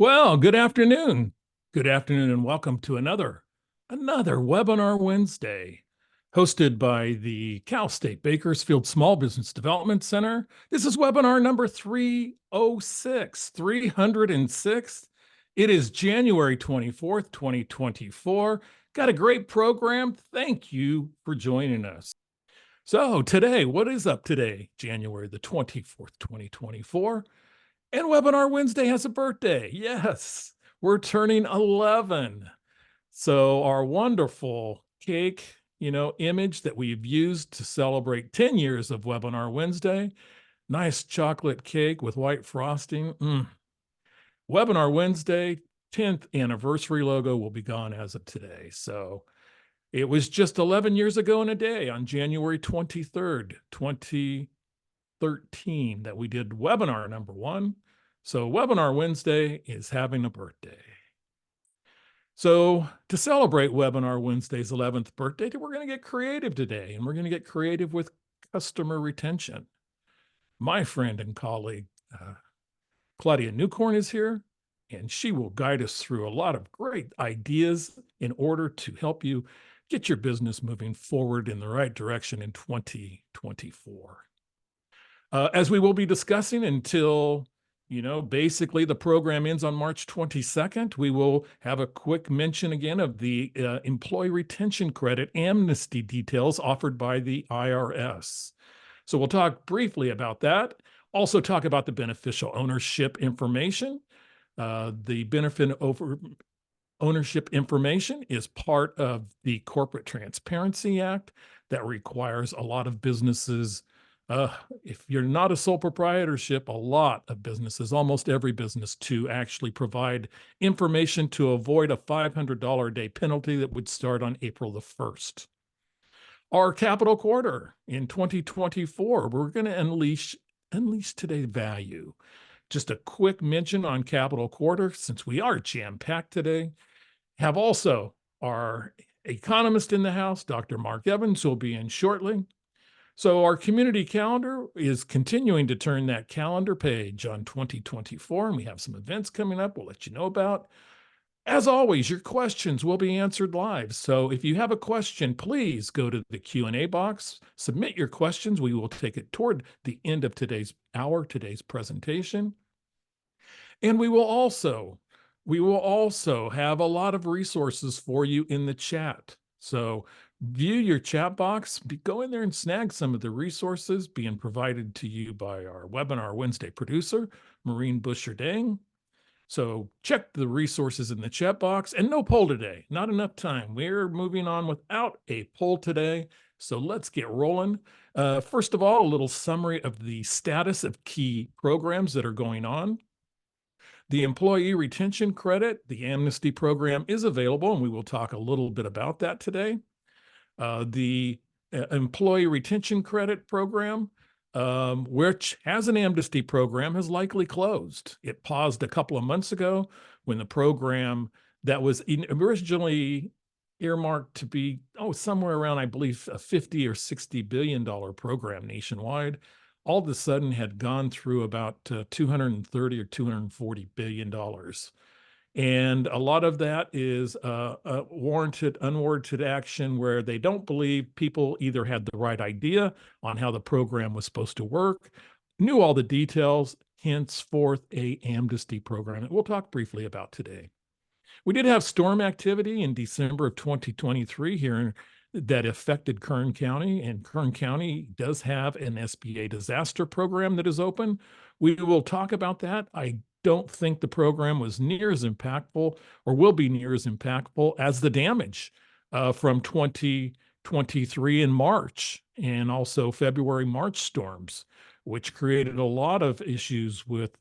Well, good afternoon. Good afternoon and welcome to another Webinar Wednesday hosted by the Cal State Bakersfield Small Business Development Center. This is webinar number 306. It is January 24th, 2024. Got a great program. Thank you for joining us. So today, what is up today? January the 24th, 2024. And Webinar Wednesday has a birthday. Yes, we're turning 11. So our wonderful cake, image that we've used to celebrate 10 years of Webinar Wednesday, nice chocolate cake with white frosting. Webinar Wednesday, 10th anniversary logo will be gone as of today. So it was just 11 years ago in a day on January 23rd, 2013 that we did webinar number 1. So Webinar Wednesday is having a birthday. So to celebrate Webinar Wednesday's 11th birthday, we're going to get creative today, and we're going to get creative with customer retention. My friend and colleague, Claudia Newcorn, is here, and she will guide us through a lot of great ideas in order to help you get your business moving forward in the right direction in 2024. As we will be discussing until basically the program ends on March 22nd. We will have a quick mention again of the employee retention credit amnesty details offered by the IRS. So we'll talk briefly about that. Also talk about the beneficial ownership information. The benefit over ownership information is part of the Corporate Transparency Act that requires a lot of businesses. If you're not a sole proprietorship, a lot of businesses, almost every business, to actually provide information to avoid a $500 a day penalty that would start on April the 1st. Our capital quarter in 2024, we're going to unleash today's value. Just a quick mention on capital quarter, since we are jam-packed today. Have also our economist in the house, Dr. Mark Evans, who will be in shortly. So our community calendar is continuing to turn that calendar page on 2024, and we have some events coming up we'll let you know about. As always, your questions will be answered live. So if you have a question, please go to the Q&A box, submit your questions. We will take it toward the end of today's presentation. And we will also have a lot of resources for you in the chat. So view your chat box, go in there and snag some of the resources being provided to you by our Webinar Wednesday producer, Maureen Busher-Dang. So check the resources in the chat box, and no poll today, not enough time. We're moving on without a poll today. So let's get rolling. First of all, a little summary of the status of key programs that are going on. The employee retention credit, the amnesty program, is available, and we will talk a little bit about that today. The employee retention credit program, which has an amnesty program, has likely closed. It paused a couple of months ago when the program that was originally earmarked to be, somewhere around, I believe, a $50 or $60 billion program nationwide, all of a sudden had gone through about $230 or $240 billion. And a lot of that is unwarranted action where they don't believe people either had the right idea on how the program was supposed to work, knew all the details, henceforth a amnesty program that we'll talk briefly about today. We did have storm activity in December of 2023 here that affected Kern County, and Kern County does have an SBA disaster program that is open. We will talk about that. I don't think the program was near as impactful or will be near as impactful as the damage from 2023 in March and also February-March storms, which created a lot of issues with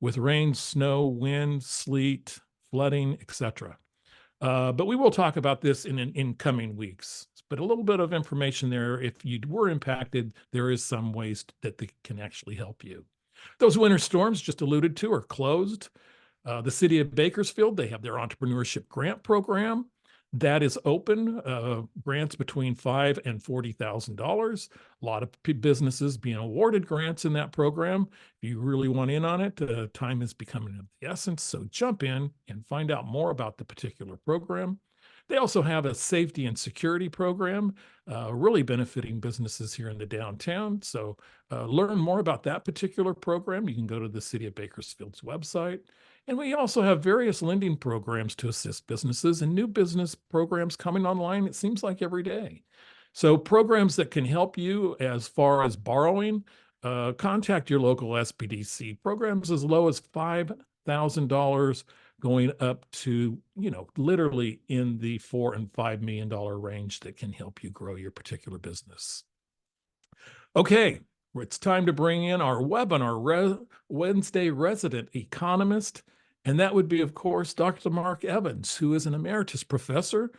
rain, snow, wind, sleet, flooding, etc. But we will talk about this in coming weeks. But a little bit of information there. If you were impacted, there is some ways that they can actually help you. Those winter storms just alluded to are closed. The city of Bakersfield, they have their entrepreneurship grant program. That is open, grants between $5,000 and $40,000. A lot of businesses being awarded grants in that program. If you really want in on it, time is becoming of the essence. So jump in and find out more about the particular program. They also have a safety and security program, really benefiting businesses here in the downtown. So learn more about that particular program. You can go to the City of Bakersfield's website. And we also have various lending programs to assist businesses and new business programs coming online, it seems like every day. So programs that can help you as far as borrowing, contact your local SBDC. Programs as low as $5,000 going up to, literally in the $4 and $5 million range that can help you grow your particular business. Okay, it's time to bring in our webinar Wednesday resident economist. And that would be, of course, Dr. Mark Evans, who is an emeritus professor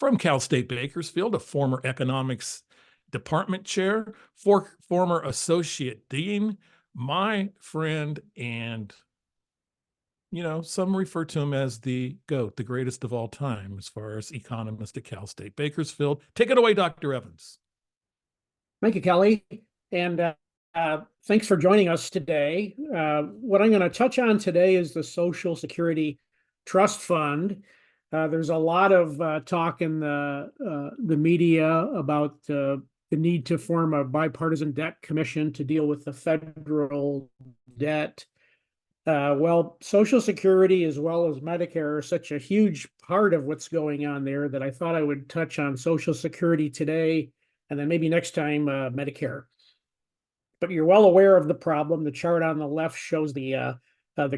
from Cal State Bakersfield, a former economics department chair, former associate dean, my friend, and, some refer to him as the GOAT, the greatest of all time, as far as economist at Cal State Bakersfield. Take it away, Dr. Evans. Thank you, Kelly. And thanks for joining us today. What I'm going to touch on today is the Social Security Trust Fund. There's a lot of talk in the media about the need to form a bipartisan debt commission to deal with the federal debt. Well, Social Security as well as Medicare are such a huge part of what's going on there that I thought I would touch on Social Security today, and then maybe next time Medicare. But you're well aware of the problem. The chart on the left shows the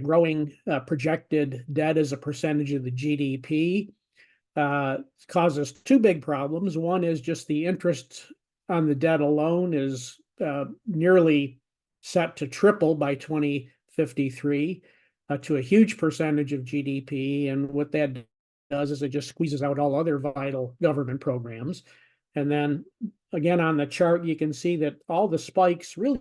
growing projected debt as a percentage of the GDP. Causes two big problems. One is just the interest on the debt alone is nearly set to triple by 2053 to a huge percentage of GDP. And what that does is it just squeezes out all other vital government programs. And then again, on the chart, you can see that all the spikes really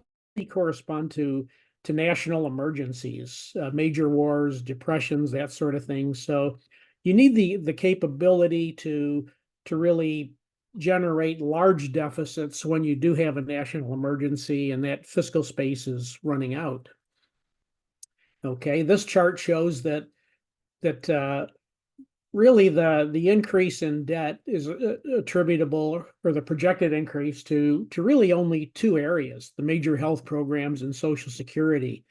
correspond to national emergencies, major wars, depressions, that sort of thing. So you need the capability to really generate large deficits when you do have a national emergency and that fiscal space is running out. Okay, this chart shows that really the increase in debt is attributable, or the projected increase, to really only two areas: the major health programs and Social Security.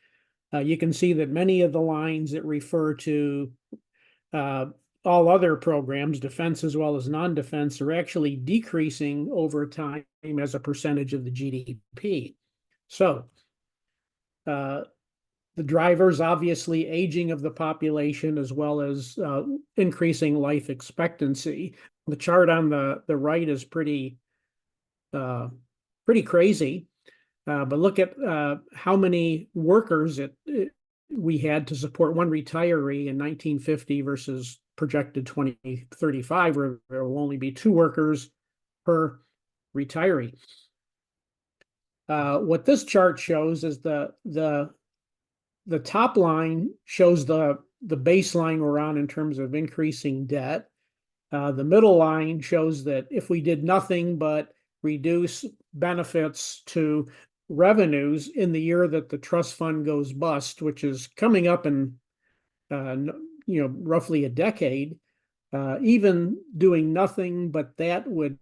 You can see that many of the lines that refer to all other programs, defense as well as non-defense, are actually decreasing over time as a percentage of the GDP. So the drivers, obviously, aging of the population as well as increasing life expectancy. The chart on the right is pretty crazy, but look at how many workers we had to support one retiree in 1950 versus projected 2035, where there will only be 2 workers per retiree. What this chart shows is the top line shows the baseline we're on in terms of increasing debt. The middle line shows that if we did nothing but reduce benefits to revenues in the year that the trust fund goes bust, which is coming up in roughly a decade, even doing nothing but that would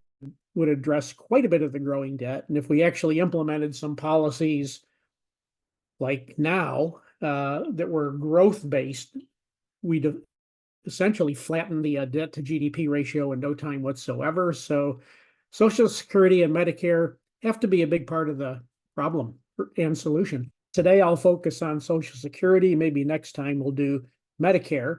address quite a bit of the growing debt. And if we actually implemented some policies like now that were growth-based, we'd essentially flatten the debt to GDP ratio in no time whatsoever. So Social Security and Medicare have to be a big part of the problem and solution. Today, I'll focus on Social Security. Maybe next time we'll do Medicare.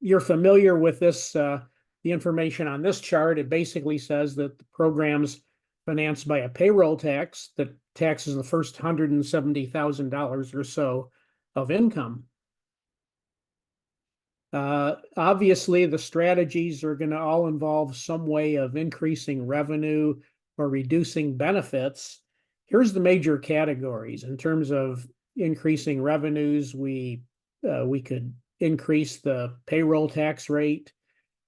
You're familiar with this, the information on this chart. It basically says that the program's financed by a payroll tax that taxes the first $170,000 or so of income. Obviously, the strategies are going to all involve some way of increasing revenue or reducing benefits. Here's the major categories. In terms of increasing revenues, we could increase the payroll tax rate.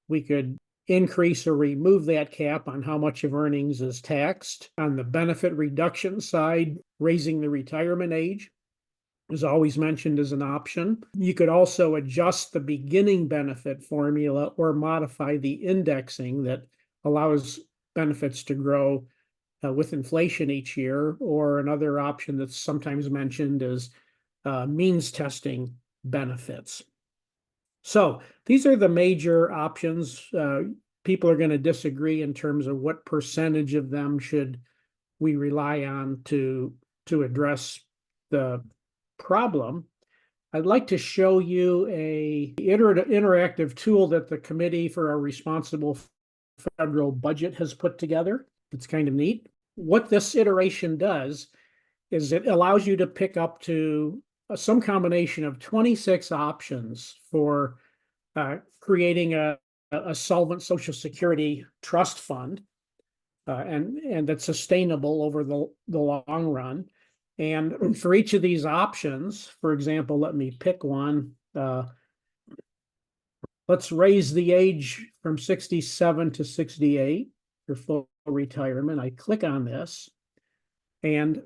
We could increase or remove that cap on how much of earnings is taxed. On the benefit reduction side, raising the retirement age is always mentioned as an option. You could also adjust the beginning benefit formula or modify the indexing that allows benefits to grow with inflation each year. Or another option that's sometimes mentioned is means testing benefits. So these are the major options. People are going to disagree in terms of what percentage of them should we rely on to address the problem. I'd like to show you a interactive tool that the Committee for a Responsible Federal Budget has put together. It's kind of neat. What this iteration does is it allows you to pick up to some combination of 26 options for creating a solvent Social Security trust fund, and that's sustainable over the long run. And for each of these options, for example, let me pick one. Let's raise the age from 67 to 68 for full retirement. I click on this, and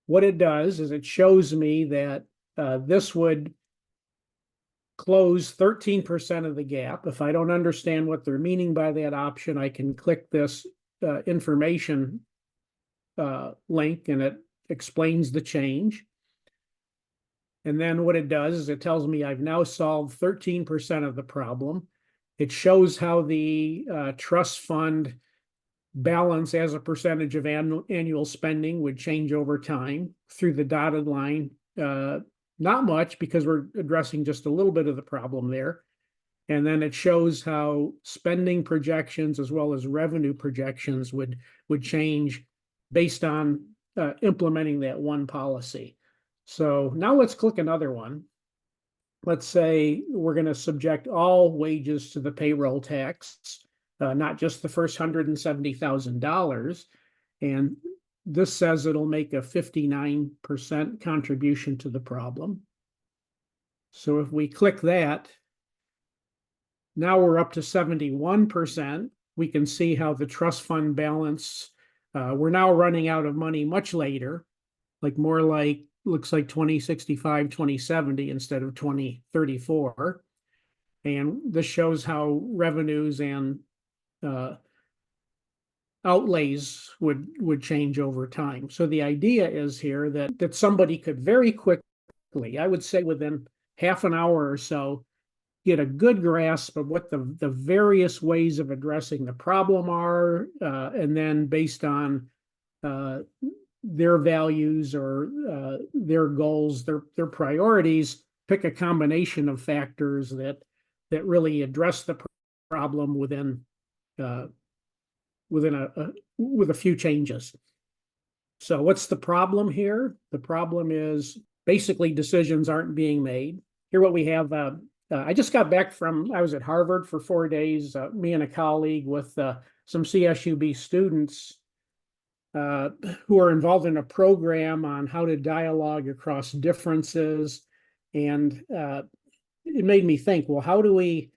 what it does is it shows me that this would close 13% of the gap. If I don't understand what they're meaning by that option, I can click this information link, and it explains the change. And then what it does is it tells me I've now solved 13% of the problem. It shows how the trust fund balance as a percentage of annual spending would change over time through the dotted line. Not much, because we're addressing just a little bit of the problem there. And then it shows how spending projections as well as revenue projections would change based on implementing that one policy. So now let's click another one. Let's say we're going to subject all wages to the payroll tax, not just the first $170,000. And this says it'll make a 59% contribution to the problem. So if we click that, now we're up to 71%. We can see how the trust fund balance, we're now running out of money much later, more like, looks like 2065, 2070 instead of 2034. And this shows how revenues and outlays would change over time. So the idea is here that somebody could very quickly, I would say within half an hour or so, get a good grasp of what the various ways of addressing the problem are, and then based on their values or their goals, their priorities, pick a combination of factors that really address the problem with a few changes. So what's the problem here? The problem is basically decisions aren't being made. Here what we have, I just got back I was at Harvard for 4 days, me and a colleague with some CSUB students who are involved in a program on how to dialogue across differences. And it made me think, well, how do we,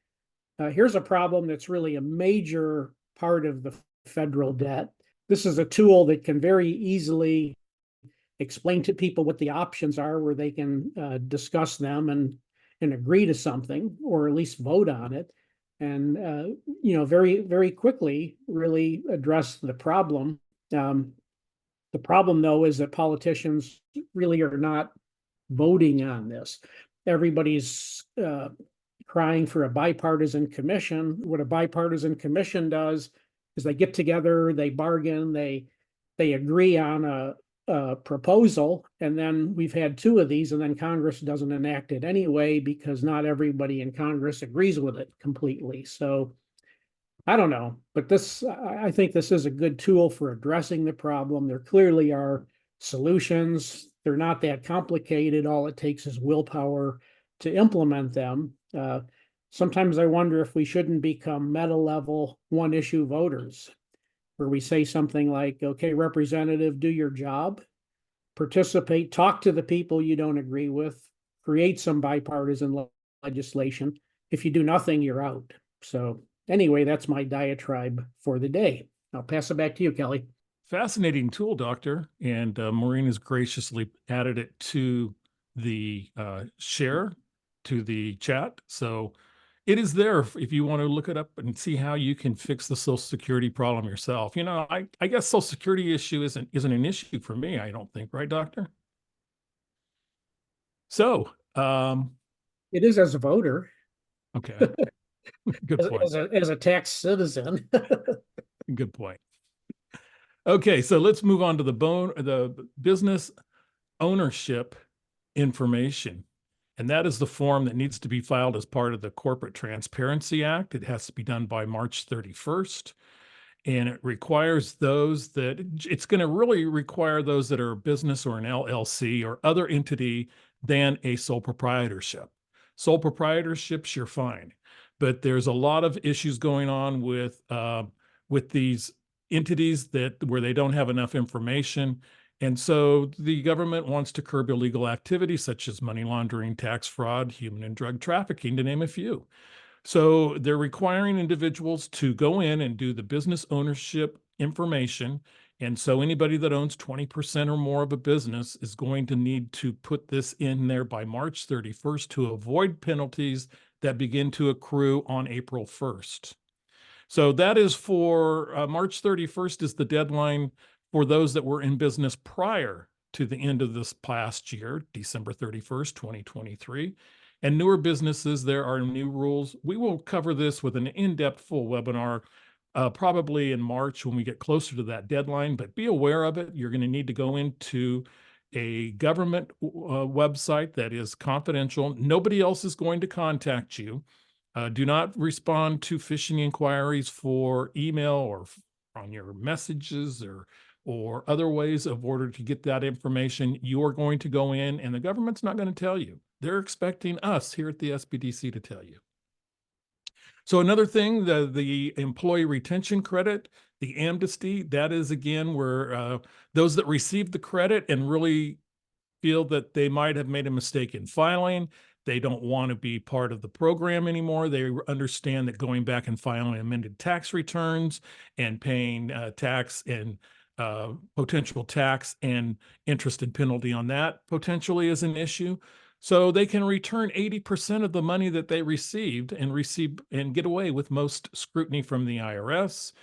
here's a problem that's really a major part of the federal debt. This is a tool that can very easily explain to people what the options are, where they can discuss them and agree to something, or at least vote on it. And, very, very quickly really address the problem. The problem, though, is that politicians really are not voting on this. Everybody's crying for a bipartisan commission. What a bipartisan commission does is they get together, they bargain, they agree on a proposal, and then we've had 2 of these, and then Congress doesn't enact it anyway because not everybody in Congress agrees with it completely. So I don't know, but I think this is a good tool for addressing the problem. There clearly are solutions. They're not that complicated. All it takes is willpower to implement them. Sometimes I wonder if we shouldn't become meta-level one-issue voters, where we say something like, okay, representative, do your job, participate, talk to the people you don't agree with, create some bipartisan legislation. If you do nothing, you're out. So Anyway, that's my diatribe for the day. I'll pass it back to you, Kelly. Fascinating tool, Doctor. And Maureen has graciously added it to the share, to the chat. So it is there if you want to look it up and see how you can fix the Social Security problem yourself. You know, I guess Social Security issue isn't an issue for me, I don't think, right, Doctor? So, It is as a voter, okay, good point. as a tax citizen. Good point. Okay, so let's move on to the business ownership information. And that is the form that needs to be filed as part of the Corporate Transparency Act. It has to be done by March 31st. And it requires those that it's going to really require those that are a business or an LLC or other entity than a sole proprietorship. Sole proprietorships, you're fine. But there's a lot of issues going on with these entities where they don't have enough information. And so the government wants to curb illegal activities such as money laundering, tax fraud, human and drug trafficking, to name a few. So they're requiring individuals to go in and do the business ownership information. And so anybody that owns 20% or more of a business is going to need to put this in there by March 31st to avoid penalties that begin to accrue on April 1st. So that is for March 31st is the deadline for those that were in business prior to the end of this past year, December 31st, 2023. And newer businesses, there are new rules. We will cover this with an in-depth full webinar probably in March when we get closer to that deadline, but be aware of it. You're going to need to go into a government website that is confidential. Nobody else is going to contact you. Do not respond to phishing inquiries for email or on your messages or other ways of order to get that information. You are going to go in and the government's not going to tell you. They're expecting us here at the SBDC to tell you. So another thing, the employee retention credit, the amnesty, that is again where those that receive the credit and really feel that they might have made a mistake in filing, they don't want to be part of the program anymore. They understand that going back and filing amended tax returns and paying tax and potential tax and interest and penalty on that potentially is an issue. So they can return 80% of the money that they received and get away with most scrutiny from the IRS.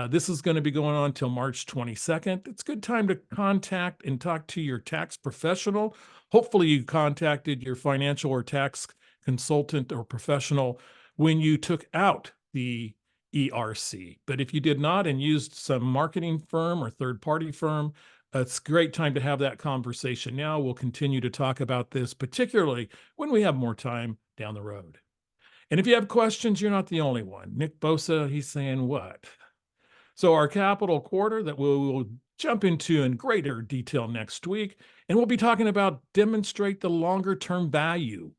This is going to be going on until March 22nd. It's a good time to contact and talk to your tax professional. Hopefully you contacted your financial or tax consultant or professional when you took out the ERC. But if you did not and used some marketing firm or third-party firm, it's a great time to have that conversation now. We'll continue to talk about this, particularly when we have more time down the road. And if you have questions, you're not the only one. Nick Bosa, he's saying what? So our capital quarter that we'll jump into in greater detail next week, and we'll be talking about demonstrate the longer term value,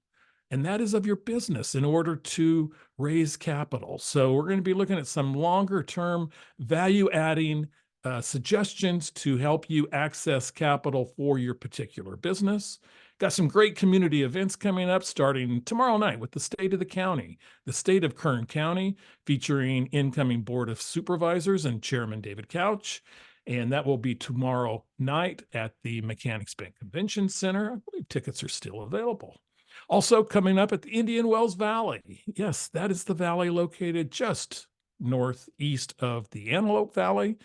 and that is of your business in order to raise capital. So we're going to be looking at some longer term value adding suggestions to help you access capital for your particular business. Got some great community events coming up starting tomorrow night with the state of the county, the state of Kern County, featuring incoming Board of Supervisors and Chairman David Couch. And that will be tomorrow night at the Mechanics Bank Convention Center. I believe tickets are still available. Also coming up at the Indian Wells Valley. Yes, that is the valley located just northeast of the Antelope Valley,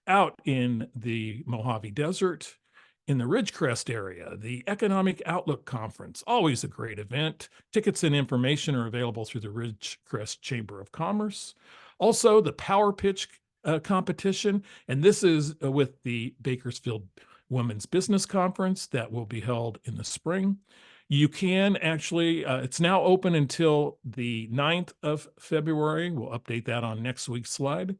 out in the Mojave Desert, in the Ridgecrest area, the Economic Outlook Conference, always a great event. Tickets and information are available through the Ridgecrest Chamber of Commerce. Also, the Power Pitch competition, and this is with the Bakersfield Women's Business Conference that will be held in the spring. You can actually, it's now open until the 9th of February. We'll update that on next week's slide.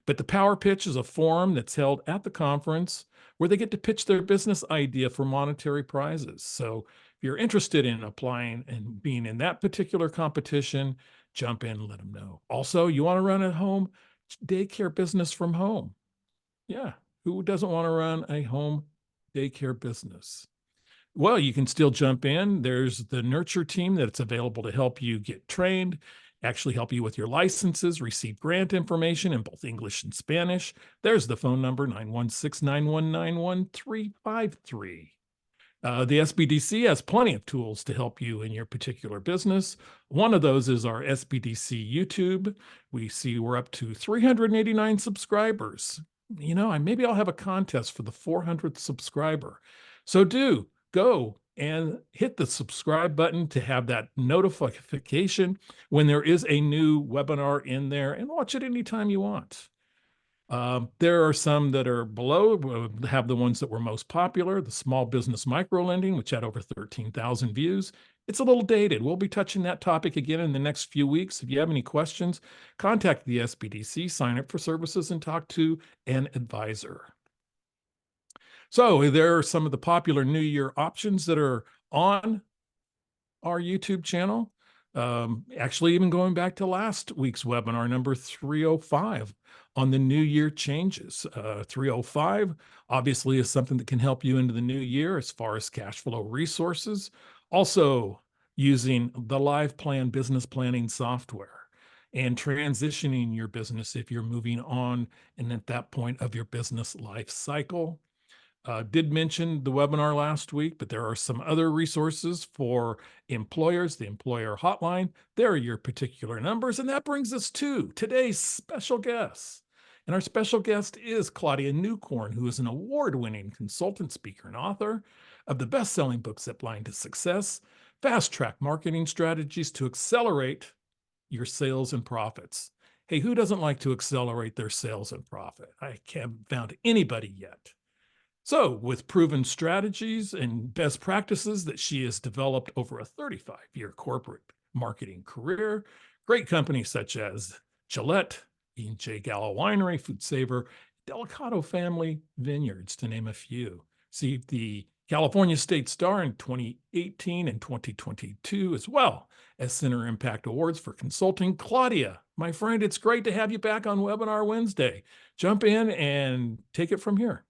But the Power Pitch is a forum that's held at the conference where they get to pitch their business idea for monetary prizes. So if you're interested in applying and being in that particular competition, jump in and let them know. Also, you want to run a home daycare business from home. Yeah, who doesn't want to run a home daycare business? Well, you can still jump in. There's the nurture team that's available to help you get trained. actually help you with your licenses, receive grant information in both English and Spanish. There's the phone number, 916-919-1353. The SBDC has plenty of tools to help you in your particular business. One of those is our SBDC YouTube. We see we're up to 389 subscribers. Maybe I'll have a contest for the 400th subscriber. So do go and hit the subscribe button to have that notification when there is a new webinar in there, and watch it anytime you want. There are some that are below, have the ones that were most popular, the small business microlending, which had over 13,000 views. It's a little dated. We'll be touching that topic again in the next few weeks. If you have any questions, contact the SBDC, sign up for services, and talk to an advisor. So there are some of the popular New Year options that are on our YouTube channel. Actually, even going back to last week's webinar, number 305 on the New Year changes. 305 obviously is something that can help you into the new year as far as cash flow resources. Also using the Live Plan business planning software and transitioning your business if you're moving on and at that point of your business life cycle. Did mention the webinar last week, but there are some other resources for employers, the employer hotline. There are your particular numbers. And that brings us to today's special guest. And our special guest is Claudia Newcorn, who is an award-winning consultant, speaker, and author of the best-selling book, Zipline to Success, Fast Track Marketing Strategies to Accelerate Your Sales and Profits. Hey, who doesn't like to accelerate their sales and profit? I haven't found anybody yet. So with proven strategies and best practices that she has developed over a 35-year corporate marketing career, great companies such as Gillette, E&J Gallo Winery, Food Saver, Delicato Family Vineyards, to name a few. See the California State Star in 2018 and 2022, as well as Center Impact Awards for Consulting. Claudia, my friend, it's great to have you back on Webinar Wednesday. Jump in and take it from here.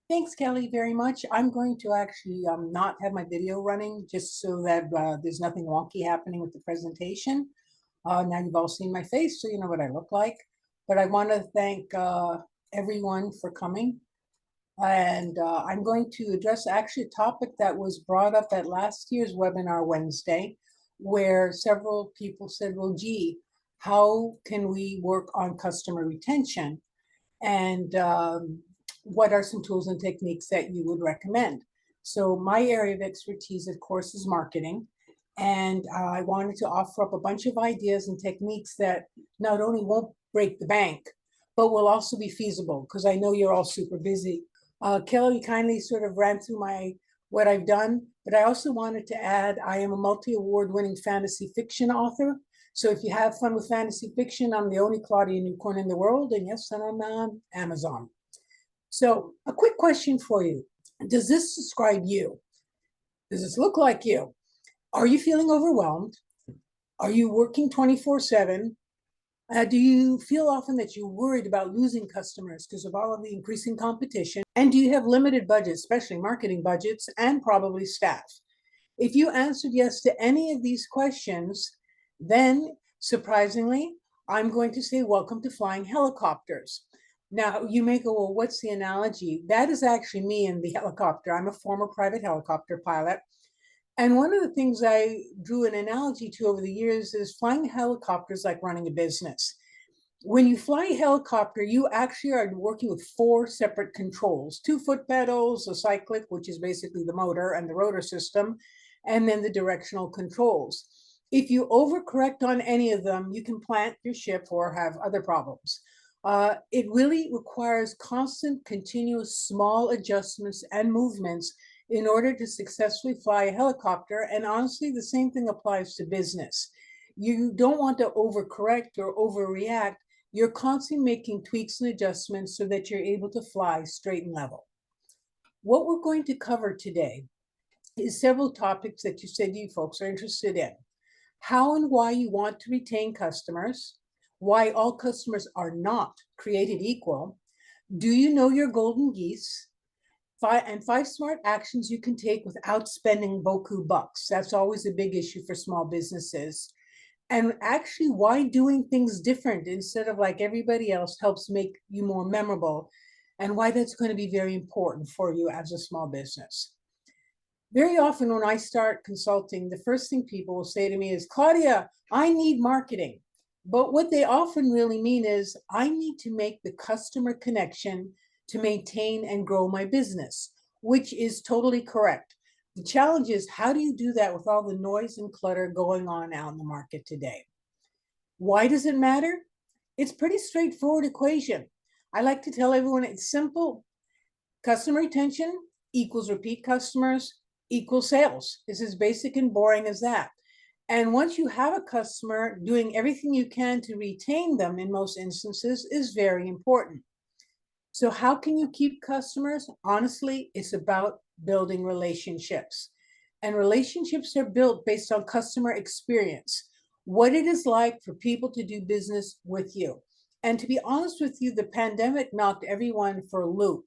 Thanks, Kelly, very much. I'm going to actually not have my video running just so that there's nothing wonky happening with the presentation. Now you've all seen my face, so you know what I look like. But I want to thank everyone for coming. And I'm going to address actually a topic that was brought up at last year's Webinar Wednesday, where several people said, well, gee, how can we work on customer retention? And what are some tools and techniques that you would recommend? So my area of expertise, of course, is marketing. And I wanted to offer up a bunch of ideas and techniques that not only won't break the bank, but will also be feasible, because I know you're all super busy. Kelly kindly sort of ran through what I've done, but I also wanted to add, I am a multi-award winning fantasy fiction author. So if you have fun with fantasy fiction, I'm the only Claudia Newcorn in the world. And yes, I'm on Amazon. So a quick question for you. Does this describe you? Does this look like you? Are you feeling overwhelmed? Are you working 24/7? Do you feel often that you're worried about losing customers because of all of the increasing competition? And do you have limited budgets, especially marketing budgets, and probably staff? If you answered yes to any of these questions, then surprisingly, I'm going to say welcome to flying helicopters. Now, you may go, well, what's the analogy? That is actually me in the helicopter. I'm a former private helicopter pilot. And one of the things I drew an analogy to over the years is flying helicopters like running a business. When you fly a helicopter, you actually are working with 4 separate controls: 2 foot pedals, a cyclic, which is basically the motor and the rotor system, and then the directional controls. If you overcorrect on any of them, you can plant your ship or have other problems. It really requires constant, continuous, small adjustments and movements in order to successfully fly a helicopter. And honestly, the same thing applies to business. You don't want to overcorrect or overreact. You're constantly making tweaks and adjustments so that you're able to fly straight and level. What we're going to cover today is several topics that you said you folks are interested in. How and why you want to retain customers, why all customers are not created equal, do you know your golden geese, Five smart actions you can take without spending beaucoup bucks. That's always a big issue for small businesses. And actually, why doing things different instead of like everybody else helps make you more memorable, and why that's going to be very important for you as a small business. Very often when I start consulting, the first thing people will say to me is, Claudia, I need marketing. But what they often really mean is, I need to make the customer connection to maintain and grow my business, which is totally correct. The challenge is, how do you do that with all the noise and clutter going on out in the market today? Why does it matter? It's a pretty straightforward equation. I like to tell everyone it's simple. Customer retention equals repeat customers equals sales. It's as basic and boring as that. And once you have a customer, doing everything you can to retain them in most instances is very important. So how can you keep customers? Honestly, it's about building relationships. And relationships are built based on customer experience, what it is like for people to do business with you. And to be honest with you, the pandemic knocked everyone for a loop.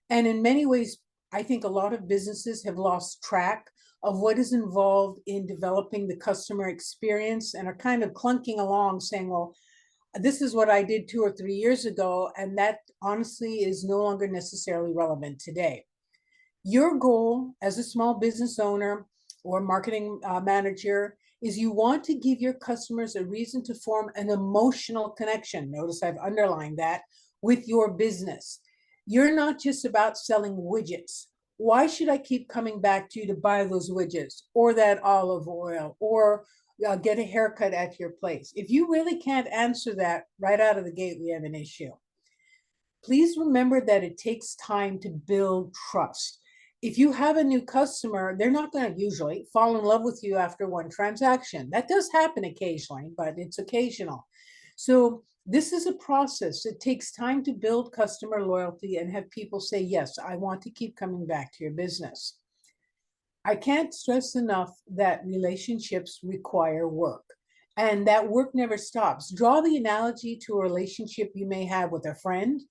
And in many ways, I think a lot of businesses have lost track of what is involved in developing the customer experience and are kind of clunking along saying, well, this is what I did 2 or 3 years ago, and that honestly is no longer necessarily relevant today. Your goal as a small business owner or marketing manager is you want to give your customers a reason to form an emotional connection. Notice I've underlined that, with your business. You're not just about selling widgets. Why should I keep coming back to you to buy those widgets or that olive oil or get a haircut at your place? If you really can't answer that right out of the gate, we have an issue. Please remember that it takes time to build trust. If you have a new customer, they're not going to usually fall in love with you after one transaction. That does happen occasionally, but it's occasional. So this is a process. It takes time to build customer loyalty and have people say, yes, I want to keep coming back to your business. I can't stress enough that relationships require work, and that work never stops. Draw the analogy to a relationship you may have with a friend,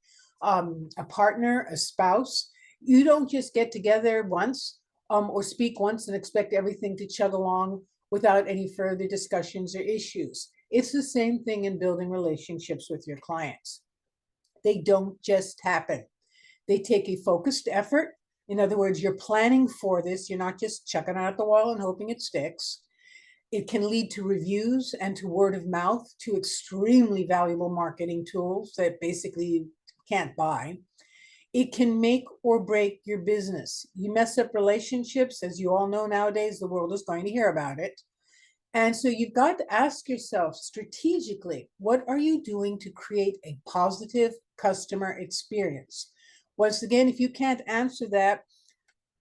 a partner, a spouse. You don't just get together once or speak once and expect everything to chug along without any further discussions or issues. It's the same thing in building relationships with your clients. They don't just happen. They take a focused effort. In other words, you're planning for this. You're not just chucking it at the wall and hoping it sticks. It can lead to reviews and to word of mouth, to extremely valuable marketing tools that basically you can't buy. It can make or break your business. You mess up relationships, as you all know nowadays, the world is going to hear about it. And so you've got to ask yourself strategically, what are you doing to create a positive customer experience? Once again, if you can't answer that,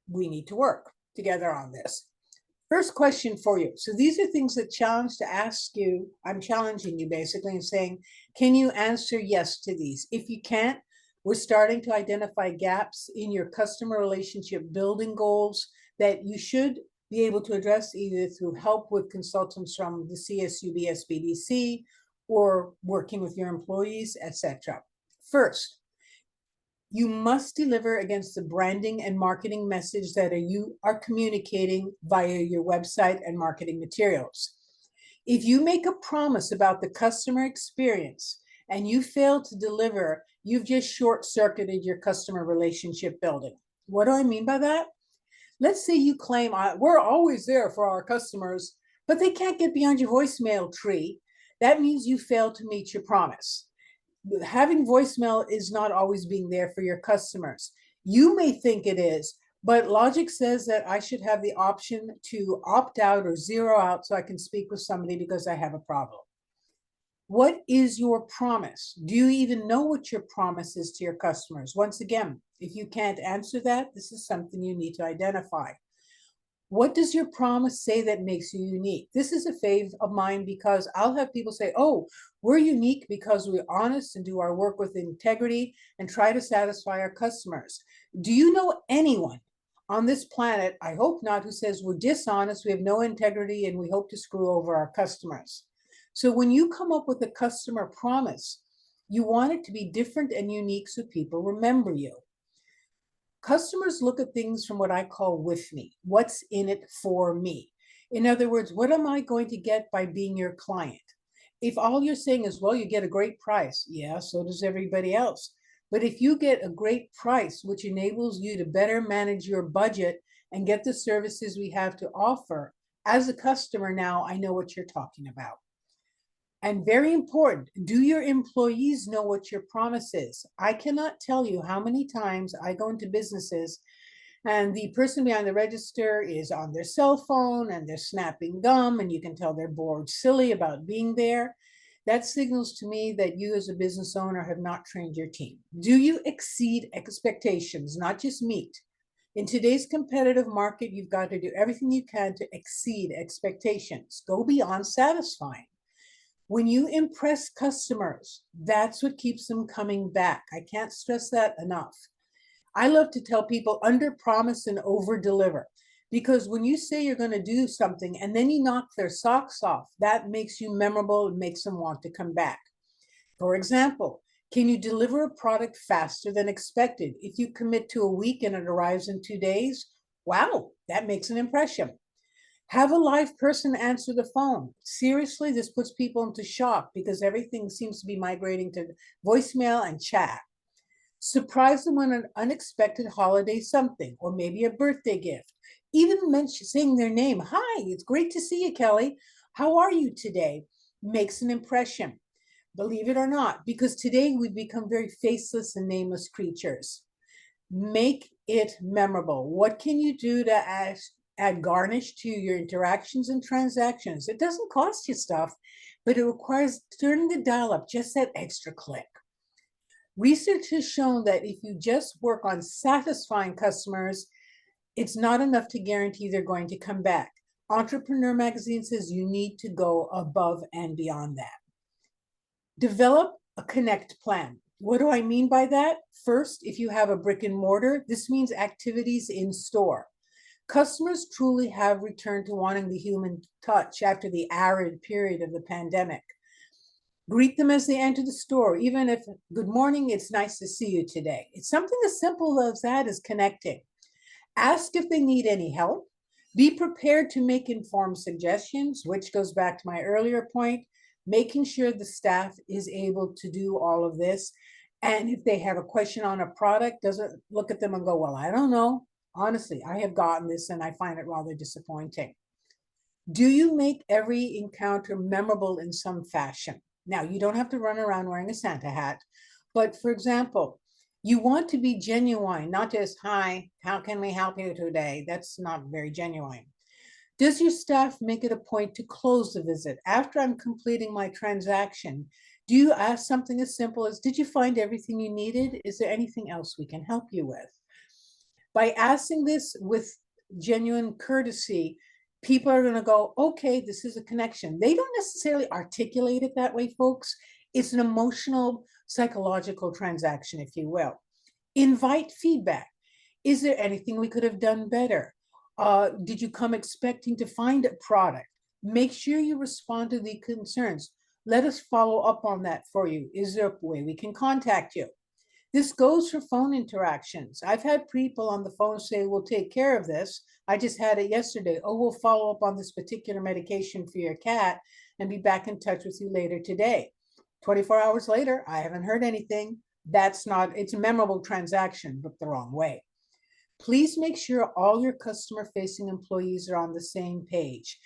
we need to work together on this. First question for you. So these are things that challenge to ask you. I'm challenging you basically and saying, can you answer yes to these? If you can't, we're starting to identify gaps in your customer relationship building goals that you should be able to address either through help with consultants from the CSUB, SBDC, or working with your employees, etc. First, you must deliver against the branding and marketing message that you are communicating via your website and marketing materials. If you make a promise about the customer experience and you fail to deliver, you've just short-circuited your customer relationship building. What do I mean by that? Let's say you claim, we're always there for our customers, but they can't get beyond your voicemail tree. That means you failed to meet your promise. Having voicemail is not always being there for your customers. You may think it is, but logic says that I should have the option to opt out or zero out so I can speak with somebody because I have a problem. What is your promise? Do you even know what your promise is to your customers? Once again, if you can't answer that, this is something you need to identify. What does your promise say that makes you unique? This is a fave of mine because I'll have people say, oh, we're unique because we're honest and do our work with integrity and try to satisfy our customers. Do you know anyone on this planet, I hope not, who says we're dishonest, we have no integrity, and we hope to screw over our customers? So when you come up with a customer promise, you want it to be different and unique so people remember you. Customers look at things from what I call with me. What's in it for me? In other words, what am I going to get by being your client? If all you're saying is, well, you get a great price, yeah, so does everybody else. But if you get a great price, which enables you to better manage your budget and get the services we have to offer, as a customer now, I know what you're talking about. And very important, do your employees know what your promise is? I cannot tell you how many times I go into businesses and the person behind the register is on their cell phone and they're snapping gum, and you can tell they're bored silly about being there. That signals to me that you as a business owner have not trained your team. Do you exceed expectations, not just meet? In today's competitive market, you've got to do everything you can to exceed expectations. Go beyond satisfying. When you impress customers, that's what keeps them coming back. I can't stress that enough. I love to tell people under promise and over deliver, because when you say you're going to do something and then you knock their socks off, that makes you memorable and makes them want to come back. For example, can you deliver a product faster than expected? If you commit to a week and it arrives in 2 days, wow, that makes an impression. Have a live person answer the phone. Seriously, this puts people into shock because everything seems to be migrating to voicemail and chat. Surprise them on an unexpected holiday something, or maybe a birthday gift. Even saying their name. Hi, it's great to see you, Kelly. How are you today? Makes an impression. Believe it or not, because today we've become very faceless and nameless creatures. Make it memorable. What can you do to add garnish to your interactions and transactions? It doesn't cost you stuff, but it requires turning the dial up just that extra click. Research has shown that if you just work on satisfying customers, it's not enough to guarantee they're going to come back. Entrepreneur Magazine says you need to go above and beyond that. Develop a connect plan. What do I mean by that? First, if you have a brick and mortar, this means activities in store. Customers truly have returned to wanting the human touch after the arid period of the pandemic. Greet them as they enter the store, even if, good morning, it's nice to see you today. It's something as simple as that as connecting. Ask if they need any help. Be prepared to make informed suggestions, which goes back to my earlier point, making sure the staff is able to do all of this. And if they have a question on a product, doesn't look at them and go, well, I don't know. Honestly, I have gotten this and I find it rather disappointing. Do you make every encounter memorable in some fashion? Now, you don't have to run around wearing a Santa hat, but for example, you want to be genuine, not just, hi, how can we help you today? That's not very genuine. Does your staff make it a point to close the visit? After I'm completing my transaction, do you ask something as simple as, did you find everything you needed? Is there anything else we can help you with? By asking this with genuine courtesy, people are going to go, okay, this is a connection. They don't necessarily articulate it that way, folks. It's an emotional, psychological transaction, if you will. Invite feedback. Is there anything we could have done better? Did you come expecting to find a product? Make sure you respond to the concerns. Let us follow up on that for you. Is there a way we can contact you? This goes for phone interactions. I've had people on the phone say, we'll take care of this. I just had it yesterday. Oh, we'll follow up on this particular medication for your cat and be back in touch with you later today. 24 hours later, I haven't heard anything. It's a memorable transaction, but the wrong way. Please make sure all your customer-facing employees are on the same page,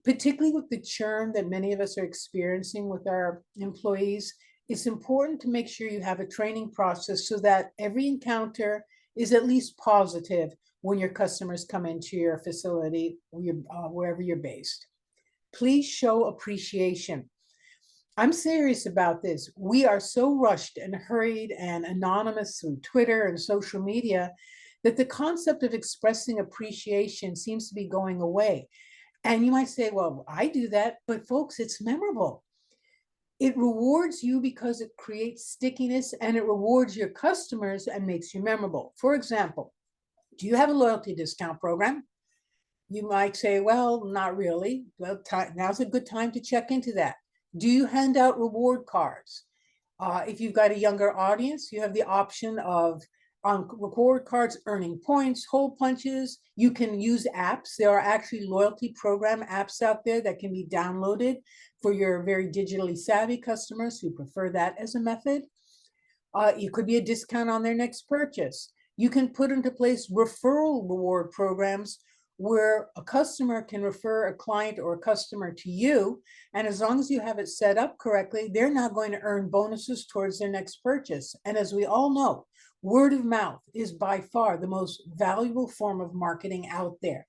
particularly with the churn that many of us are experiencing with our employees. It's important to make sure you have a training process so that every encounter is at least positive when your customers come into your facility, wherever you're based. Please show appreciation. I'm serious about this. We are so rushed and hurried and anonymous through Twitter and social media that the concept of expressing appreciation seems to be going away. And you might say, well, I do that, but folks, it's memorable. It rewards you because it creates stickiness, and it rewards your customers and makes you memorable. For example, do you have a loyalty discount program? You might say, well, not really. Well, now's a good time to check into that. Do you hand out reward cards? If you've got a younger audience, you have the option of on reward cards, earning points, hole punches. You can use apps. There are actually loyalty program apps out there that can be downloaded for your very digitally savvy customers who prefer that as a method. It could be a discount on their next purchase. You can put into place referral reward programs where a customer can refer a client or a customer to you. And as long as you have it set up correctly, they're now going to earn bonuses towards their next purchase. And as we all know, word of mouth is by far the most valuable form of marketing out there.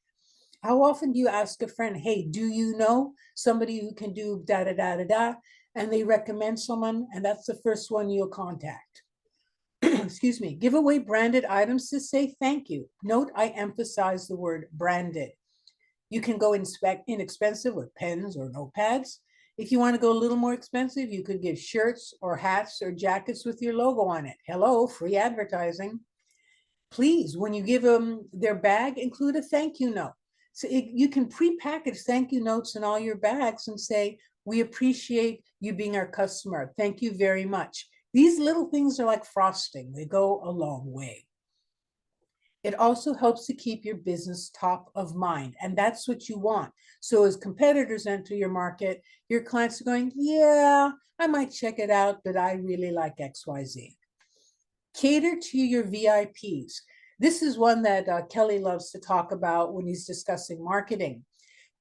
How often do you ask a friend, hey, do you know somebody who can do da da da da da? And they recommend someone, and that's the first one you'll contact. Excuse me. Give away branded items to say thank you. Note, I emphasize the word branded. You can go inexpensive with pens or notepads. If you want to go a little more expensive, you could give shirts or hats or jackets with your logo on it. Hello, free advertising. Please, when you give them their bag, include a thank you note. So you can pre-package thank you notes in all your bags and say, we appreciate you being our customer. Thank you very much. These little things are like frosting. They go a long way. It also helps to keep your business top of mind, and that's what you want. So as competitors enter your market, your clients are going, yeah, I might check it out, but I really like XYZ. Cater to your VIPs. This is one that Kelly loves to talk about when he's discussing marketing.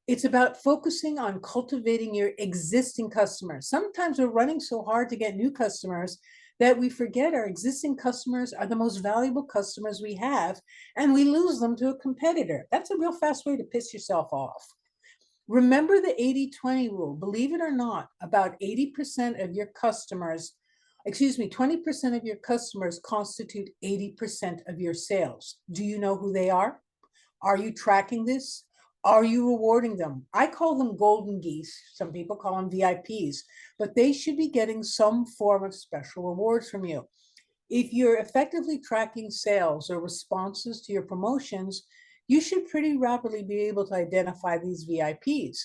It's about focusing on cultivating your existing customers. Sometimes we're running so hard to get new customers that we forget our existing customers are the most valuable customers we have, and we lose them to a competitor. That's a real fast way to piss yourself off. Remember the 80-20 rule. Believe it or not, about 80% of your customers, 20% of your customers constitute 80% of your sales. Do you know who they are? Are you tracking this? Are you rewarding them? I call them golden geese. Some people call them VIPs, but they should be getting some form of special rewards from you. If you're effectively tracking sales or responses to your promotions, you should pretty rapidly be able to identify these VIPs.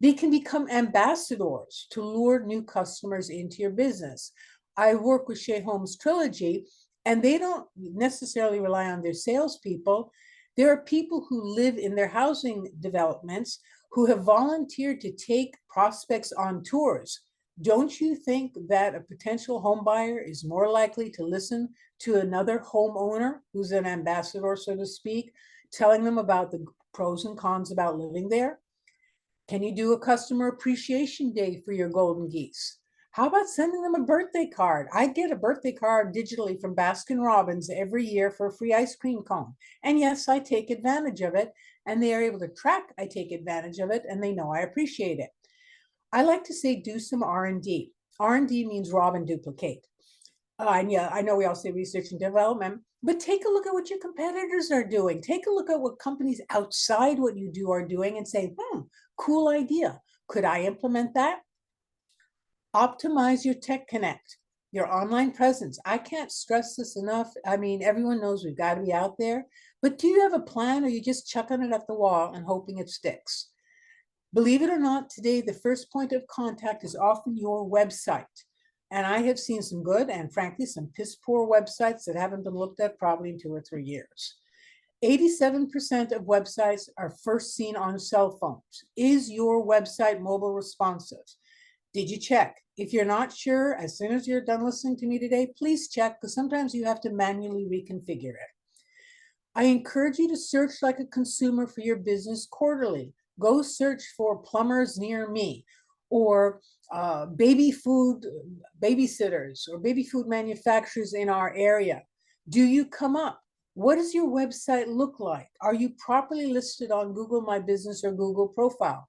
They can become ambassadors to lure new customers into your business. I work with Shea Holmes Trilogy, and they don't necessarily rely on their salespeople. There are people who live in their housing developments who have volunteered to take prospects on tours. Don't you think that a potential home buyer is more likely to listen to another homeowner who's an ambassador, so to speak, telling them about the pros and cons about living there? Can you do a customer appreciation day for your golden geese? How about sending them a birthday card? I get a birthday card digitally from Baskin-Robbins every year for a free ice cream cone. And yes, I take advantage of it, and they are able to track I take advantage of it, and they know I appreciate it. I like to say do some R&D. R&D means rob and duplicate. And yeah, I know we all say research and development, but take a look at what your competitors are doing. Take a look at what companies outside what you do are doing and say, cool idea. Could I implement that? Optimize your tech connect, your online presence. I can't stress this enough. I mean, everyone knows we've got to be out there, but do you have a plan, or are you just chucking it at the wall and hoping it sticks? Believe it or not, today, the first point of contact is often your website. And I have seen some good and frankly, some piss poor websites that haven't been looked at probably in 2 or 3 years. 87% of websites are first seen on cell phones. Is your website mobile responsive? Did you check? If you're not sure, as soon as you're done listening to me today, please check, because sometimes you have to manually reconfigure it. I encourage you to search like a consumer for your business quarterly. Go search for plumbers near me, or baby food babysitters, or baby food manufacturers in our area. Do you come up? What does your website look like? Are you properly listed on Google My Business or Google Profile?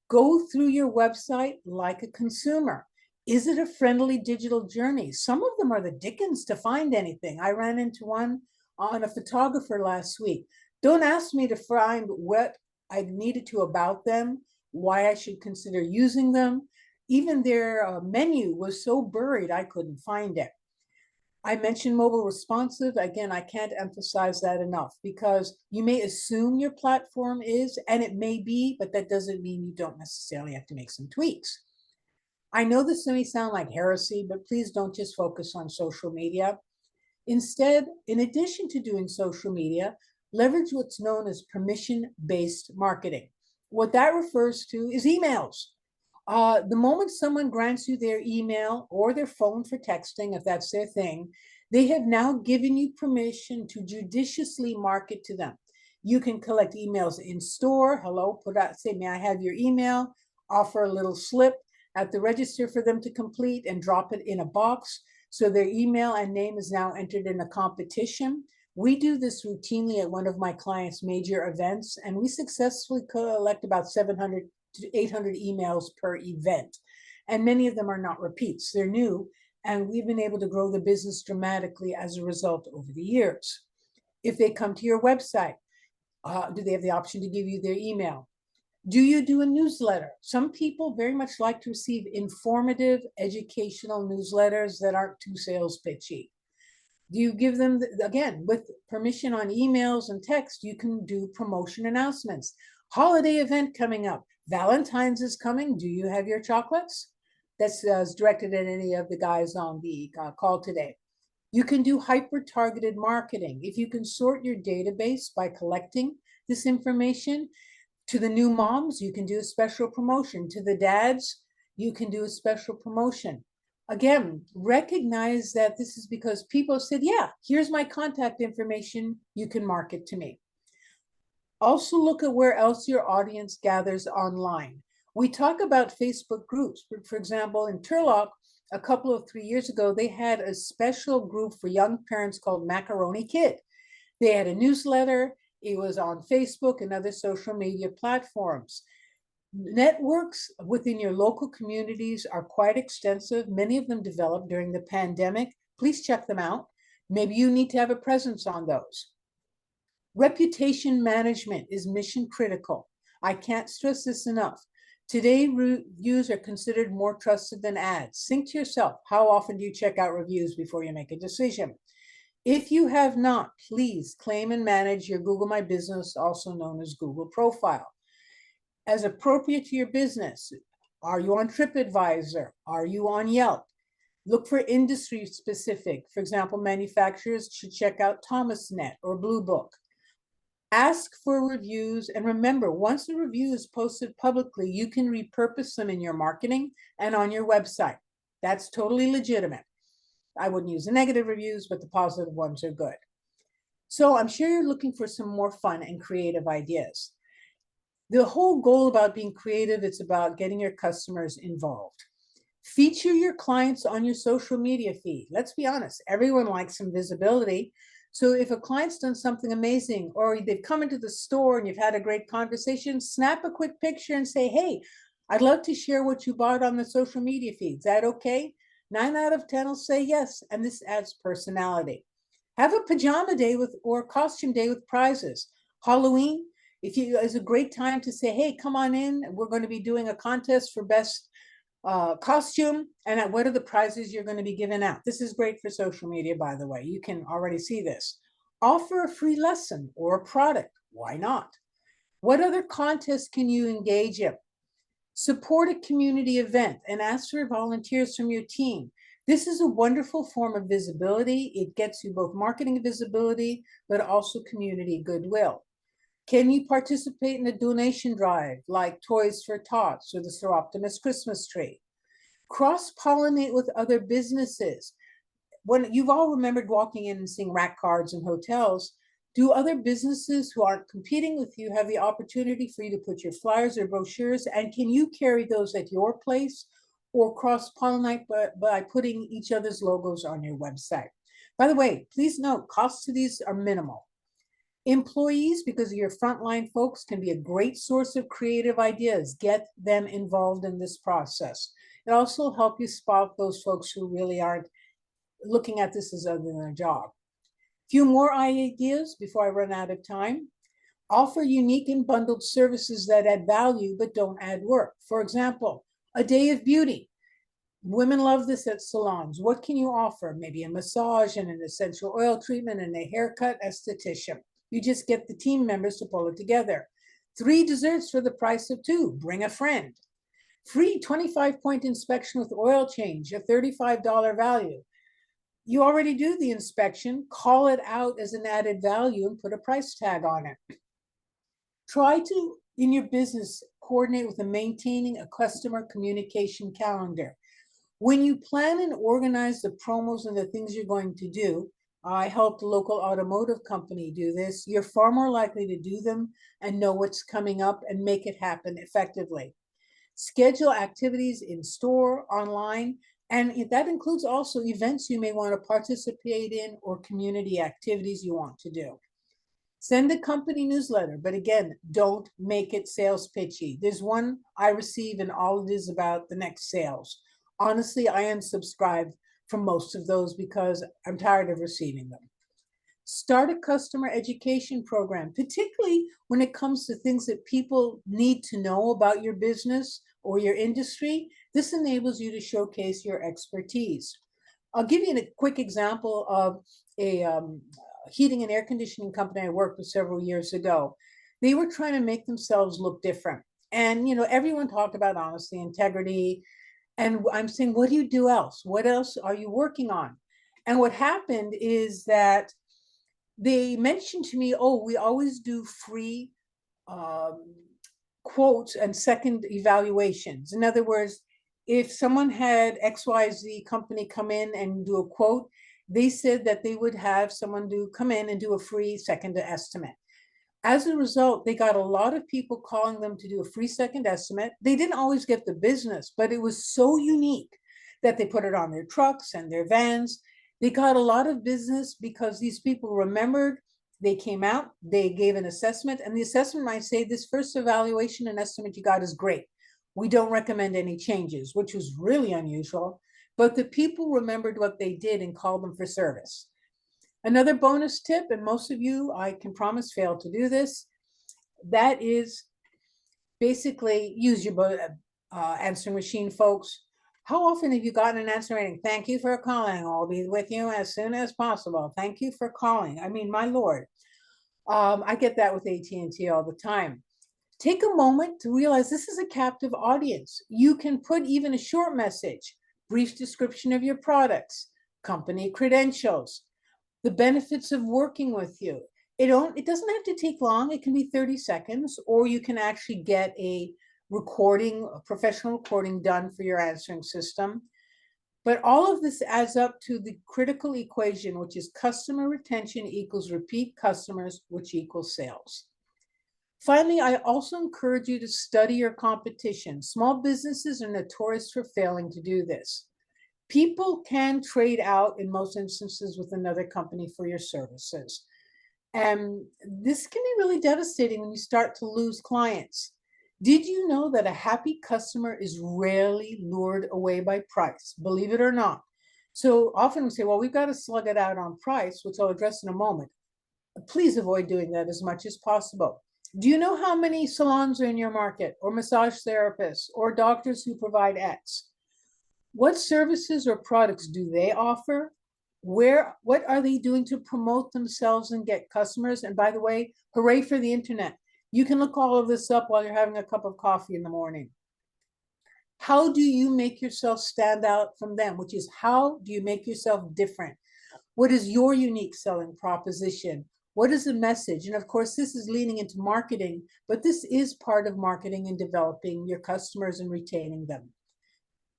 Go through your website like a consumer. Is it a friendly digital journey? Some of them are the dickens to find anything. I ran into one on a photographer last week. Don't ask me to find what I needed to about them, why I should consider using them. Even their menu was so buried I couldn't find it. I mentioned mobile responsive. Again, I can't emphasize that enough, because you may assume your platform is, and it may be, but that doesn't mean you don't necessarily have to make some tweaks. I know this may sound like heresy, but please don't just focus on social media. Instead, in addition to doing social media, leverage what's known as permission-based marketing. What that refers to is emails. The moment someone grants you their email or their phone for texting, if that's their thing, they have now given you permission to judiciously market to them. You can collect emails in store. Hello, put out, say, may I have your email? Offer a little slip at the register for them to complete and drop it in a box. So their email and name is now entered in a competition. We do this routinely at one of my clients' major events, and we successfully collect about 700 to 800 emails per event. And many of them are not repeats, they're new. And we've been able to grow the business dramatically as a result over the years. If they come to your website, do they have the option to give you their email? Do you do a newsletter? Some people very much like to receive informative, educational newsletters that aren't too sales pitchy. Do you give them, again, with permission on emails and text, you can do promotion announcements. Holiday event coming up. Valentine's is coming. Do you have your chocolates? That's directed at any of the guys on the call today. You can do hyper-targeted marketing. If you can sort your database by collecting this information, to the new moms, you can do a special promotion. To the dads, you can do a special promotion. Again, recognize that this is because people said, yeah, here's my contact information, you can market to me. Also look at where else your audience gathers online. We talk about Facebook groups. For example, in Turlock, a couple of 3 years ago, they had a special group for young parents called Macaroni Kid. They had a newsletter. It was on Facebook and other social media platforms. Networks within your local communities are quite extensive. Many of them developed during the pandemic. Please check them out. Maybe you need to have a presence on those. Reputation management is mission critical. I can't stress this enough. Today, reviews are considered more trusted than ads. Think to yourself, how often do you check out reviews before you make a decision? If you have not, please claim and manage your Google My Business, also known as Google Profile. As appropriate to your business, are you on TripAdvisor? Are you on Yelp? Look for industry specific. For example, manufacturers should check out ThomasNet or Blue Book. Ask for reviews, and remember, once the review is posted publicly, you can repurpose them in your marketing and on your website. That's totally legitimate. I wouldn't use the negative reviews, but the positive ones are good. So I'm sure you're looking for some more fun and creative ideas. The whole goal about being creative, it's about getting your customers involved. Feature your clients on your social media feed. Let's be honest, everyone likes some visibility. So if a client's done something amazing, or they've come into the store and you've had a great conversation, snap a quick picture and say, hey, I'd love to share what you bought on the social media feed. Is that okay? 9 out of 10 will say yes, and this adds personality. Have a pajama day or costume day with prizes. Halloween is a great time to say, hey, come on in. We're going to be doing a contest for best costume, and what are the prizes you're going to be giving out. This is great for social media, by the way. You can already see this. Offer a free lesson or a product. Why not? What other contests can you engage in? Support a community event and ask for volunteers from your team. This is a wonderful form of visibility. It gets you both marketing visibility, but also community goodwill. Can you participate in a donation drive like Toys for Tots or the Sir Optimus Christmas tree? Cross-pollinate with other businesses. When you've all remembered walking in and seeing rack cards in hotels, do other businesses who aren't competing with you have the opportunity for you to put your flyers or brochures, and can you carry those at your place or cross-pollinate by putting each other's logos on your website? By the way, please note, costs to these are minimal. Employees, because of your frontline folks, can be a great source of creative ideas. Get them involved in this process. It also helps you spot those folks who really aren't looking at this as other than a job. Few more ideas before I run out of time. Offer unique and bundled services that add value but don't add work. For example, a day of beauty. Women love this at salons. What can you offer? Maybe a massage and an essential oil treatment and a haircut esthetician. You just get the team members to pull it together. 3 desserts for the price of 2. Bring a friend. Free 25-point inspection with oil change, a $35 value. you already do the inspection, call it out as an added value and put a price tag on it. Try to, in your business, coordinate with maintaining a customer communication calendar. When you plan and organize the promos and the things you're going to do, I helped a local automotive company do this, you're far more likely to do them and know what's coming up and make it happen effectively. Schedule activities in store, online, and that includes also events you may want to participate in or community activities you want to do. Send a company newsletter, but again, don't make it sales pitchy. There's one I receive and all it is about the next sales. Honestly, I unsubscribe from most of those because I'm tired of receiving them. Start a customer education program, particularly when it comes to things that people need to know about your business or your industry. This enables you to showcase your expertise. I'll give you a quick example of a heating and air conditioning company I worked with several years ago. They were trying to make themselves look different. And, you know, everyone talked about honesty, integrity. And I'm saying, what do you do else? What else are you working on? And what happened is that they mentioned to me, oh, we always do free quotes and second evaluations. In other words, if someone had XYZ company come in and do a quote, they said that they would have someone come in and do a free second estimate. As a result, they got a lot of people calling them to do a free second estimate. They didn't always get the business, but it was so unique that they put it on their trucks and their vans. They got a lot of business because these people remembered, they came out, they gave an assessment, and the assessment might say, this first evaluation and estimate you got is great. We don't recommend any changes, which was really unusual, but the people remembered what they did and called them for service. Another bonus tip, and most of you, I can promise, fail to do this, that is basically use your answering machine, folks. How often have you gotten an answer rating? Thank you for calling. I'll be with you as soon as possible. Thank you for calling. I mean, my Lord. I get that with AT&T all the time. Take a moment to realize this is a captive audience. You can put even a short message, brief description of your products, company credentials, the benefits of working with you. It doesn't have to take long. It can be 30 seconds, or you can actually get a recording, a professional recording done for your answering system. But all of this adds up to the critical equation, which is customer retention equals repeat customers, which equals sales. Finally, I also encourage you to study your competition. Small businesses are notorious for failing to do this. People can trade out in most instances with another company for your services. And this can be really devastating when you start to lose clients. Did you know that a happy customer is rarely lured away by price, believe it or not? So often we say, well, we've got to slug it out on price, which I'll address in a moment. Please avoid doing that as much as possible. Do you know how many salons are in your market, or massage therapists, or doctors who provide X? What services or products do they offer? What are they doing to promote themselves and get customers? And by the way, hooray for the internet. You can look all of this up while you're having a cup of coffee in the morning. How do you make yourself stand out from them? Which is, how do you make yourself different? What is your unique selling proposition? What is the message? And of course, this is leaning into marketing, but this is part of marketing and developing your customers and retaining them.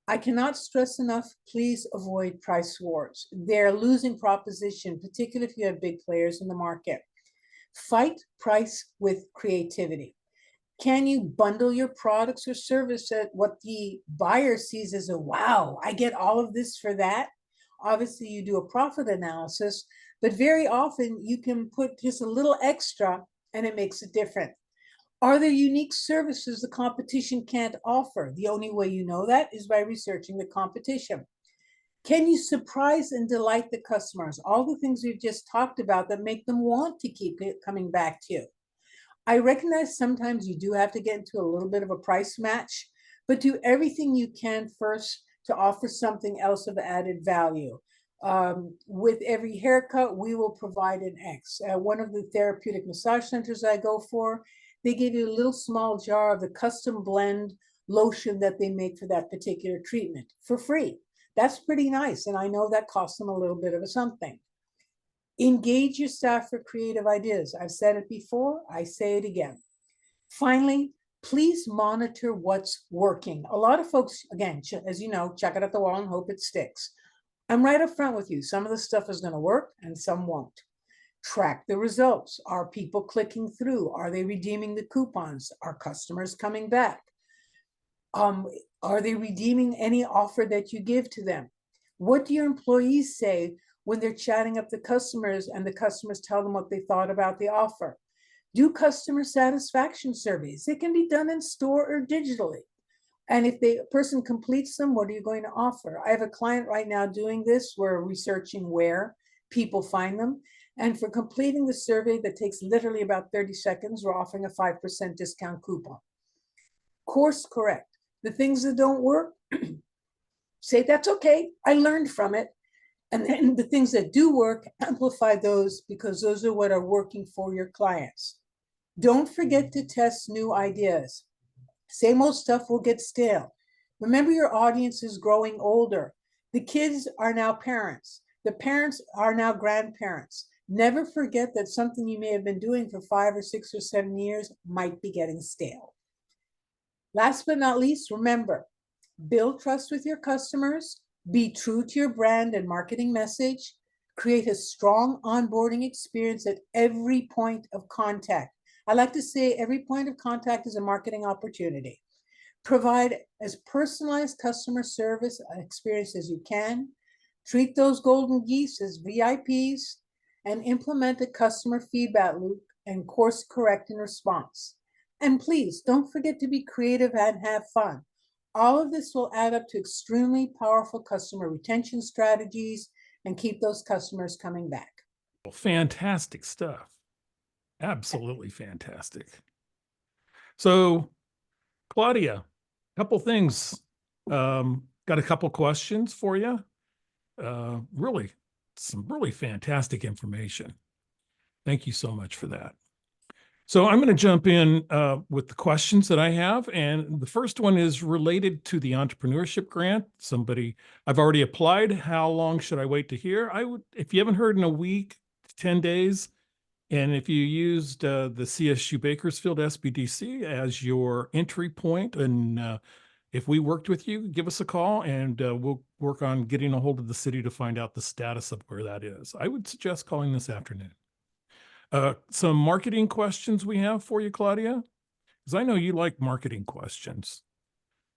I cannot stress enough, please avoid price wars. They're a losing proposition, particularly if you have big players in the market. Fight price with creativity. Can you bundle your products or service at what the buyer sees as a, wow, I get all of this for that? Obviously, you do a profit analysis, but very often you can put just a little extra and it makes it different. Are there unique services the competition can't offer? The only way you know that is by researching the competition. Can you surprise and delight the customers? All the things we've just talked about that make them want to keep coming back to you. I recognize sometimes you do have to get into a little bit of a price match, but do everything you can first to offer something else of added value. With every haircut, we will provide an X. One of the therapeutic massage centers I go for, they give you a little small jar of the custom blend lotion that they make for that particular treatment for free. That's pretty nice. And I know that costs them a little bit of a something. Engage your staff for creative ideas. I've said it before, I say it again. Finally, please monitor what's working. A lot of folks, again, as you know, check it at the wall and hope it sticks. I'm right up front with you. Some of the stuff is going to work and some won't. Track the results. Are people clicking through? Are they redeeming the coupons? Are customers coming back? Are they redeeming any offer that you give to them? What do your employees say when they're chatting up the customers and the customers tell them what they thought about the offer? Do customer satisfaction surveys. They can be done in store or digitally. And if the person completes them, what are you going to offer? I have a client right now doing this. We're researching where people find them. And for completing the survey that takes literally about 30 seconds, we're offering a 5% discount coupon. Course correct. The things that don't work, say that's okay. I learned from it. And then the things that do work, amplify those because those are what are working for your clients. Don't forget to test new ideas. Same old stuff will get stale. Remember, your audience is growing older. The kids are now parents. The parents are now grandparents. Never forget that something you may have been doing for 5 or 6 or 7 years might be getting stale. Last but not least, remember, build trust with your customers, be true to your brand and marketing message, create a strong onboarding experience at every point of contact. I like to say every point of contact is a marketing opportunity. Provide as personalized customer service experience as you can. Treat those golden geese as VIPs and implement a customer feedback loop and course correct in response. And please don't forget to be creative and have fun. All of this will add up to extremely powerful customer retention strategies and keep those customers coming back. Fantastic stuff. Absolutely fantastic. So, Claudia, a couple things. Got a couple questions for you. Really, some really fantastic information. Thank you so much for that. So I'm going to jump in with the questions that I have. And the first one is related to the entrepreneurship grant. I've already applied. How long should I wait to hear? If you haven't heard in a week, 10 days, and if you used the CSU Bakersfield SBDC as your entry point, and if we worked with you, give us a call and we'll work on getting a hold of the city to find out the status of where that is. I would suggest calling this afternoon. Some marketing questions we have for you, Claudia, because I know you like marketing questions.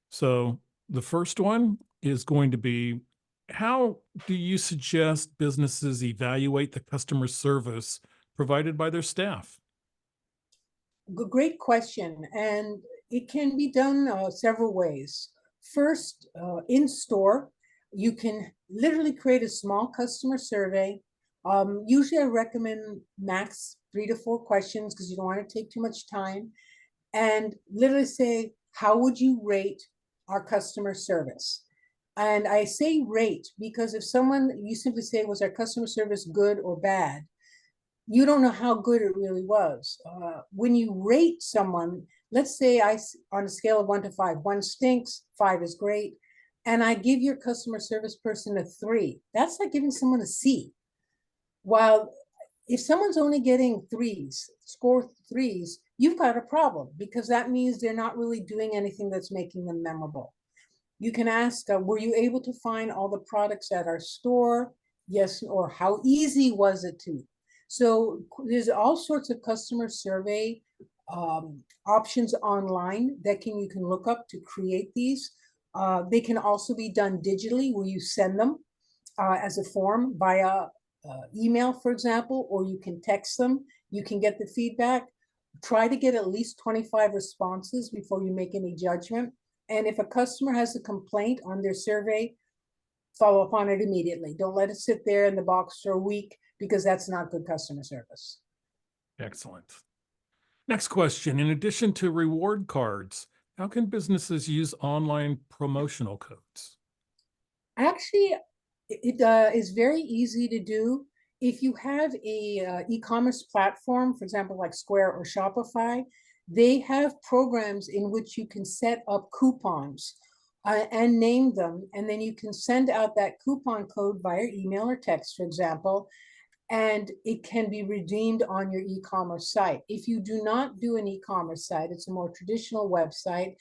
So the first one is going to be, how do you suggest businesses evaluate the customer service provided by their staff? Great question. And it can be done several ways. First, in store, you can literally create a small customer survey. Usually I recommend max 3 to 4 questions because you don't want to take too much time, and literally say, how would you rate our customer service? And I say rate because if you simply say, was our customer service good or bad? You don't know how good it really was. When you rate someone, let's say on a scale of 1 to 5, 1 stinks, 5 is great, and I give your customer service person a 3. That's like giving someone a C. While if someone's only getting 3s, score 3s, you've got a problem because that means they're not really doing anything that's making them memorable. You can ask, were you able to find all the products at our store? Yes, or how easy was it to? So there's all sorts of customer survey options online that you can look up to create these. They can also be done digitally where you send them as a form via email, for example, or you can text them. You can get the feedback. Try to get at least 25 responses before you make any judgment. And if a customer has a complaint on their survey, follow up on it immediately. Don't let it sit there in the box for a week because that's not good customer service. Excellent. Next question. In addition to reward cards, how can businesses use online promotional codes? Actually, it is very easy to do. If you have a e-commerce platform, for example, like Square or Shopify, they have programs in which you can set up coupons. and name them. And then you can send out that coupon code via email or text, for example, and it can be redeemed on your e-commerce site. If you do not do an e-commerce site, it's a more traditional website,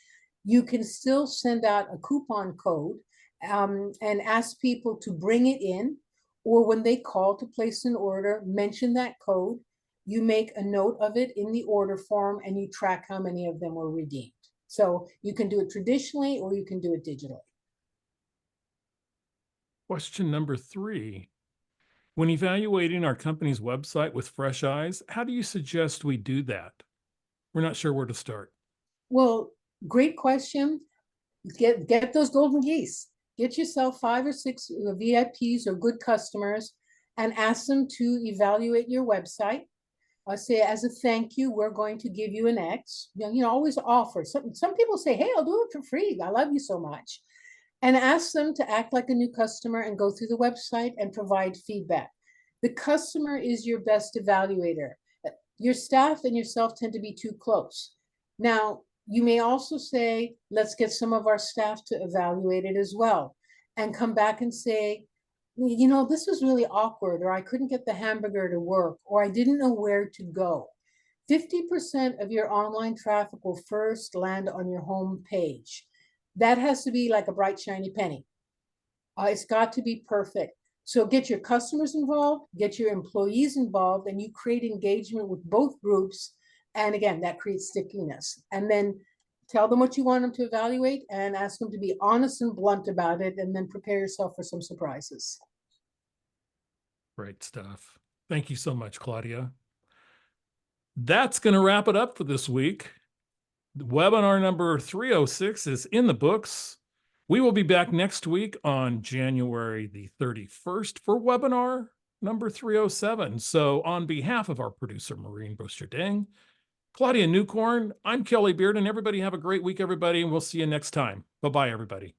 you can still send out a coupon code and ask people to bring it in, or when they call to place an order, mention that code. You make a note of it in the order form and you track how many of them were redeemed. So you can do it traditionally or you can do it digitally. Question number 3. When evaluating our company's website with fresh eyes, how do you suggest we do that? We're not sure where to start. Well, great question. Get those golden geese. Get yourself 5 or 6 VIPs or good customers and ask them to evaluate your website. Say, as a thank you, we're going to give you an X. Always offer. Some people say, hey, I'll do it for free. I love you so much. And ask them to act like a new customer and go through the website and provide feedback. The customer is your best evaluator. Your staff and yourself tend to be too close. Now, you may also say, let's get some of our staff to evaluate it as well and come back and say, this was really awkward, or I couldn't get the hamburger to work, or I didn't know where to go. 50% of your online traffic will first land on your home page. That has to be like a bright, shiny penny. It's got to be perfect. So get your customers involved, get your employees involved, and you create engagement with both groups. And again, that creates stickiness. And then tell them what you want them to evaluate and ask them to be honest and blunt about it, and then prepare yourself for some surprises. Great stuff. Thank you so much, Claudia. That's going to wrap it up for this week. Webinar number 306 is in the books. We will be back next week on January the 31st for webinar number 307. So on behalf of our producer, Maureen Bosterding, Claudia Newcorn, I'm Kelly Bearden. Everybody have a great week, everybody, and we'll see you next time. Bye-bye, everybody.